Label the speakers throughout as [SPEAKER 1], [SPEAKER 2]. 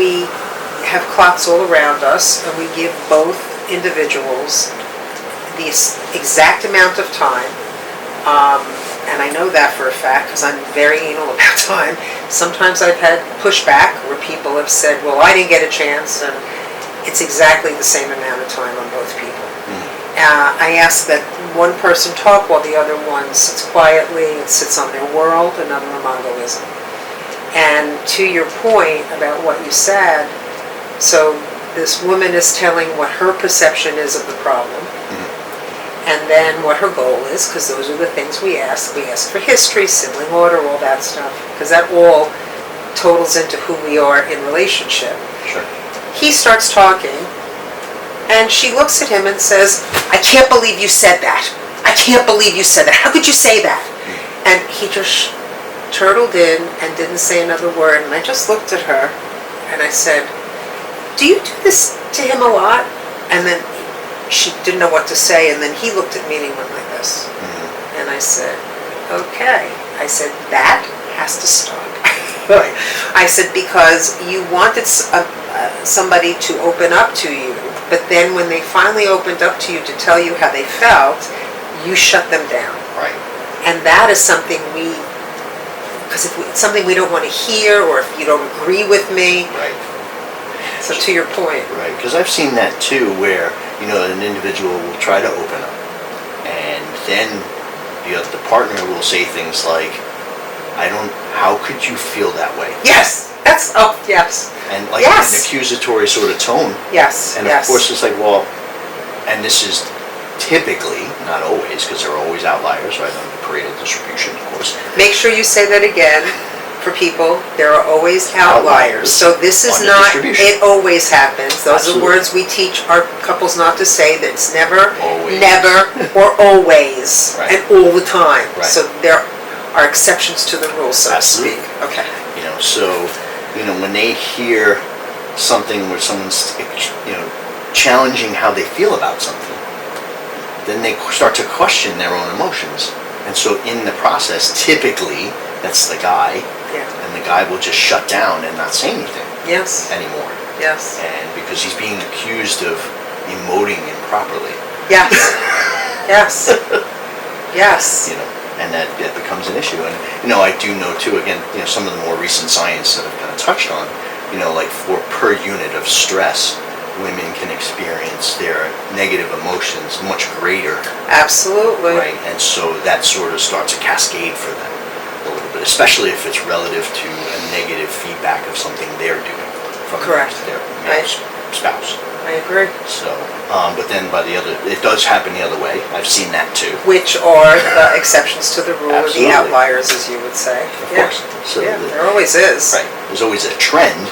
[SPEAKER 1] we have clocks all around us, and we give both individuals the exact amount of time. And I know that for a fact because I'm very anal about time. Sometimes I've had pushback where people have said, well, I didn't get a chance, and it's exactly the same amount of time on both people. I ask that one person talk while the other one sits quietly and sits on their world, another Imagoism. And to your point about what you said, so this woman is telling what her perception is of the problem, and then what her goal is, because those are the things we ask. We ask for history, sibling order, all that stuff, because that all totals into who we are in relationship.
[SPEAKER 2] Sure.
[SPEAKER 1] He starts talking, and she looks at him and says, I can't believe you said that. I can't believe you said that. How could you say that? And he just turtled in and didn't say another word. And I just looked at her, and I said, do you do this to him a lot? And then she didn't know what to say, and then he looked at me and he went like this. And I said, okay. I said, that has to stop.
[SPEAKER 2] Right.
[SPEAKER 1] I said, because you wanted somebody to open up to you, but then when they finally opened up to you to tell you how they felt, you shut them down.
[SPEAKER 2] Right.
[SPEAKER 1] And that is something because if it's something we don't want to hear, or if you don't agree with me.
[SPEAKER 2] Right.
[SPEAKER 1] So to your point.
[SPEAKER 2] Right, because I've seen that too, where, an individual will try to open up, and then the partner will say things like, how could you feel that way?
[SPEAKER 1] Yes. Yes.
[SPEAKER 2] And like an accusatory sort of tone.
[SPEAKER 1] Yes.
[SPEAKER 2] And of course it's like, well, and this is typically, not always, because there are always outliers, right, on the Pareto distribution, of course.
[SPEAKER 1] Make sure you say that again for people. There are always outliers. So this is not, it always happens. Those are words we teach our couples not to say. That it's never, never, or always, and all the time.
[SPEAKER 2] Right.
[SPEAKER 1] So there are exceptions to the rule, so to speak. Okay.
[SPEAKER 2] So, when they hear something where someone's, challenging how they feel about something, then they start to question their own emotions. And so in the process, typically, that's the guy, and the guy will just shut down and not say anything anymore.
[SPEAKER 1] Yes.
[SPEAKER 2] And because he's being accused of emoting improperly.
[SPEAKER 1] Yes. Yes. Yes.
[SPEAKER 2] And that becomes an issue. And, I do know too, again, some of the more recent science that I've kind of touched on, like for per unit of stress, women can experience their negative emotions much greater.
[SPEAKER 1] Absolutely.
[SPEAKER 2] Right, and so that sort of starts a cascade for them a little bit, especially if it's relative to a negative feedback of something they're doing from their spouse.
[SPEAKER 1] I agree.
[SPEAKER 2] So, but then it does happen the other way. I've seen that too.
[SPEAKER 1] Which are the exceptions to the rule, or the outliers, as you would say.
[SPEAKER 2] Of course. So
[SPEAKER 1] there always is.
[SPEAKER 2] Right. There's always a trend.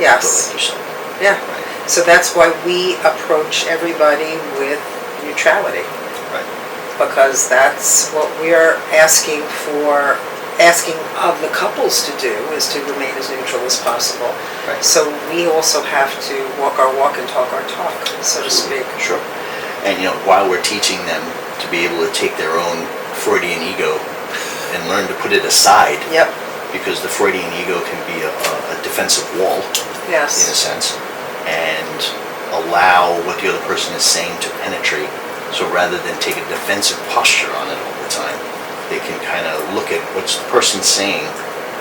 [SPEAKER 1] Yes.
[SPEAKER 2] But like you said.
[SPEAKER 1] Yeah.
[SPEAKER 2] Right.
[SPEAKER 1] So that's why we approach everybody with neutrality.
[SPEAKER 2] Right.
[SPEAKER 1] Because that's what we're asking of the couples to do, is to remain as neutral as possible.
[SPEAKER 2] Right.
[SPEAKER 1] So we also have to walk our walk and talk our talk, so to speak.
[SPEAKER 2] Sure. And while we're teaching them to be able to take their own Freudian ego and learn to put it aside.
[SPEAKER 1] Yep.
[SPEAKER 2] Because the Freudian ego can be a defensive wall.
[SPEAKER 1] Yes.
[SPEAKER 2] In a sense. And allow what the other person is saying to penetrate. So rather than take a defensive posture on it all the time, they can kind of look at what's the person saying,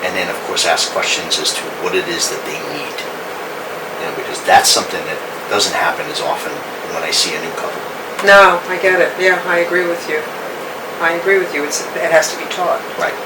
[SPEAKER 2] and then of course ask questions as to what it is that they need. Because that's something that doesn't happen as often when I see a new couple.
[SPEAKER 1] No, I get it. Yeah, I agree with you. It has to be taught.
[SPEAKER 2] Right.